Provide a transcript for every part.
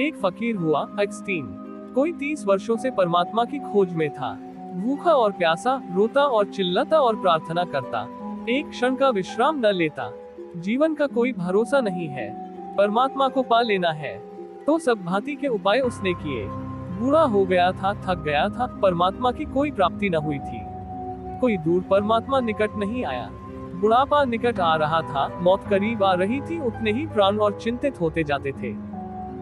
एक फकीर हुआ एक्सटीन। कोई 30 वर्षों से परमात्मा की खोज में था। भूखा और प्यासा, रोता और चिल्लाता और प्रार्थना करता, एक क्षण का विश्राम न लेता। जीवन का कोई भरोसा नहीं है, परमात्मा को पा लेना है। तो सब भांति के उपाय उसने किए। बूढ़ा हो गया था, थक गया था, परमात्मा की कोई प्राप्ति न हुई थी। कोई दूर परमात्मा निकट नहीं आया। बुढ़ापा निकट आ रहा था, मौत करीब आ रही थी, उतने ही प्राण और चिंतित होते जाते थे।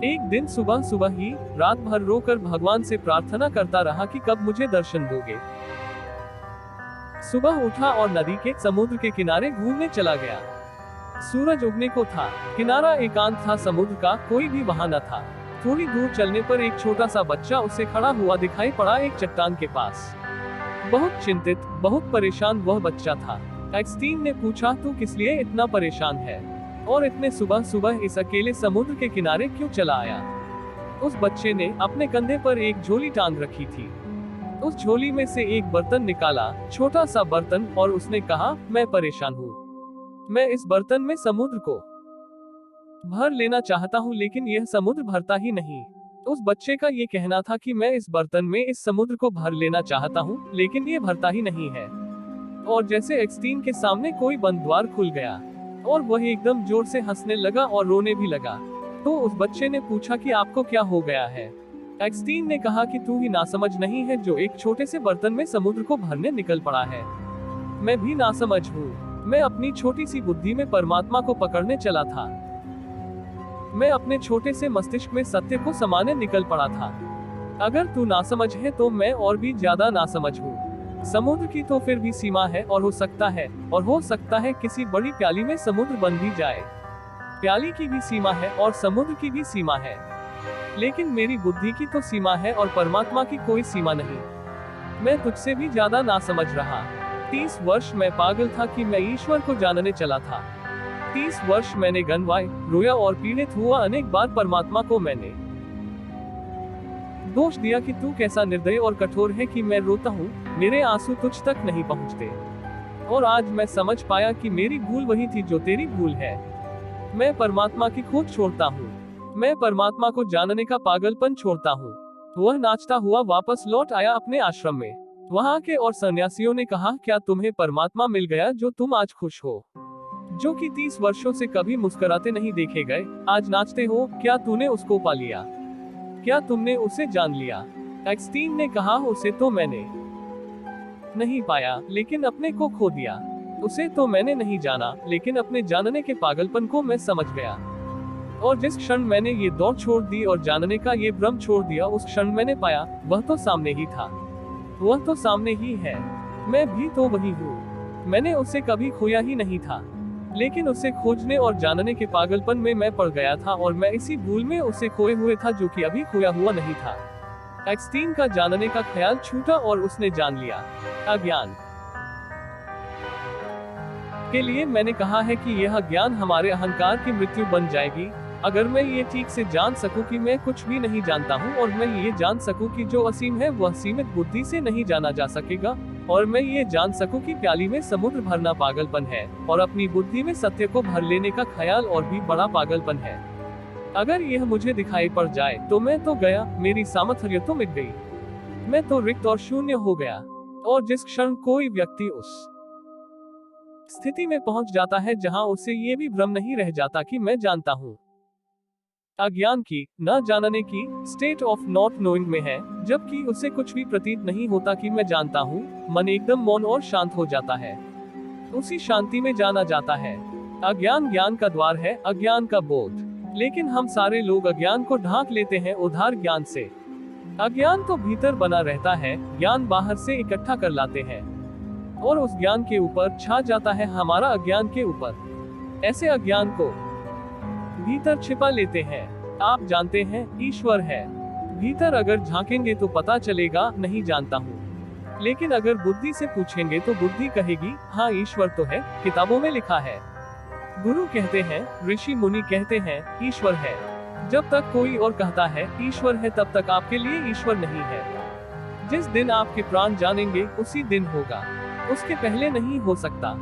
एक दिन सुबह सुबह ही रात भर रोकर भगवान से प्रार्थना करता रहा कि कब मुझे दर्शन दोगे। सुबह उठा और नदी के समुद्र के किनारे घूमने चला गया। सूरज उगने को था, किनारा एकांत था, समुद्र का कोई भी वहां न था। थोड़ी दूर चलने पर एक छोटा सा बच्चा उसे खड़ा हुआ दिखाई पड़ा, एक चट्टान के पास। बहुत चिंतित, बहुत परेशान वह बच्चा था। एक्सटीन ने पूछा, तू किस लिए इतना परेशान है और इतने सुबह सुबह इस अकेले समुद्र के किनारे क्यों चला आया? उस बच्चे ने अपने कंधे पर एक झोली टांग रखी थी। उस झोली में से एक बर्तन निकाला, छोटा सा बर्तन, और उसने कहा, मैं परेशान हूँ। मैं इस बर्तन में समुद्र को भर लेना चाहता हूँ, लेकिन यह समुद्र भरता ही नहीं। उस बच्चे का ये कहना था कि मैं इस बर्तन में इस समुद्र को भर लेना चाहता हूँ, लेकिन ये भरता ही नहीं है। और जैसे एक्सटीन के सामने कोई बंद द्वार खुल गया और वह एकदम जोर से हंसने लगा और रोने भी लगा। तो उस बच्चे ने पूछा कि आपको क्या हो गया है? एक्सटीन ने कहा कि तू ही नासमझ नहीं है जो एक छोटे से बर्तन में समुद्र को भरने निकल पड़ा है। मैं भी नासमझ हूँ। मैं अपनी छोटी सी बुद्धि में परमात्मा को पकड़ने चला था। मैं अपने छोटे से मस्तिष्क में सत्य को समाने निकल पड़ा था। अगर तू नासमझ है तो मैं और भी ज्यादा नासमझ हूँ। समुद्र की तो फिर भी सीमा है, और हो सकता है किसी बड़ी प्याली में समुद्र बन भी जाए। प्याली की भी सीमा है और समुद्र की भी सीमा है, लेकिन मेरी बुद्धि की तो सीमा है और परमात्मा की कोई सीमा नहीं। मैं तुझसे भी ज्यादा नासमझ रहा। 30 वर्ष मैं पागल था कि मैं ईश्वर को जानने चला था। 30 वर्ष मैंने गनवाए, रोया और पीड़ित हुआ। अनेक बार परमात्मा को मैंने दोष दिया कि तू कैसा निर्दयी और कठोर है कि मैं रोता हूँ, मेरे आंसू तुझ तक नहीं पहुँचते। और आज मैं समझ पाया कि मेरी भूल वही थी जो तेरी भूल है। मैं परमात्मा की खोज छोड़ता हूँ। मैं परमात्मा को जानने का पागलपन छोड़ता हूँ। वह नाचता हुआ वापस लौट आया अपने आश्रम में। वहाँ के और सन्यासियों ने कहा, क्या तुम्हें परमात्मा मिल गया जो तुम आज खुश हो? जो कि 30 वर्षों से कभी मुस्कुराते नहीं देखे गए, आज नाचते हो। क्या तूने उसको पा लिया? क्या तुमने उसे जान लिया? एक्सटीन ने कहा, उसे तो मैंने नहीं पाया, लेकिन अपने को खो दिया। उसे तो मैंने नहीं जाना, लेकिन अपने जानने के पागलपन को मैं समझ गया। और जिस क्षण मैंने ये दौड़ छोड़ दी और जानने का ये भ्रम छोड़ दिया, उस क्षण मैंने पाया, वह तो सामने ही था। वह तो सामने ही है। मैं भी तो वही हूँ। मैंने उसे कभी खोया ही नहीं था, लेकिन उसे खोजने और जानने के पागलपन में मैं पड़ गया था, और मैं इसी भूल में उसे खोए हुए था जो कि अभी खोया हुआ नहीं था। एक्सटीन का जानने का ख्याल छूटा और उसने जान लिया। अज्ञान के लिए मैंने कहा है कि यह ज्ञान हमारे अहंकार की मृत्यु बन जाएगी। अगर मैं ये ठीक से जान सकूं कि मैं कुछ भी नहीं जानता हूं, और मैं ये जान सकूं कि जो असीम है वह सीमित बुद्धि से नहीं जाना जा सकेगा, और मैं ये जान सकूं कि प्याली में समुद्र भरना पागलपन है, और अपनी बुद्धि में सत्य को भर लेने का ख्याल और भी बड़ा पागलपन है। अगर यह मुझे दिखाई पड़ जाए तो मैं तो गया, मेरी सामर्थ्य तो मिट गई। मैं तो रिक्त और शून्य हो गया। और जिस क्षण कोई व्यक्ति उस स्थिति में पहुंच जाता है जहां उसे ये भी भ्रम नहीं रह जाता कि मैं जानता हूं, अज्ञान की, न जानने की स्टेट ऑफ नॉट नोइंग में है, जबकि उसे कुछ भी प्रतीत नहीं होता कि मैं जानता हूँ, मन एकदम मौन और शांत हो जाता है। उसी शांति में जाना जाता है। अज्ञान ज्ञान का द्वार है, अज्ञान का बोध। लेकिन हम सारे लोग अज्ञान को ढांक लेते हैं उधार ज्ञान से। अज्ञान तो भीतर बना रहता है, ज्ञान बाहर से इकट्ठा कर लाते हैं, और उस ज्ञान के ऊपर छा जाता है हमारा अज्ञान के ऊपर। ऐसे अज्ञान को भीतर छिपा लेते हैं। आप जानते हैं, ईश्वर है। भीतर अगर झांकेंगे तो पता चलेगा, नहीं जानता हूँ। लेकिन अगर बुद्धि से पूछेंगे तो बुद्धि कहेगी, हाँ ईश्वर तो है, किताबों में लिखा है। गुरु कहते हैं, ऋषि मुनि कहते हैं, ईश्वर है। जब तक कोई और कहता है ईश्वर है, तब तक आपके लिए ईश्वर नहीं है। जिस दिन आपके प्राण जानेंगे उसी दिन होगा, उसके पहले नहीं हो सकता।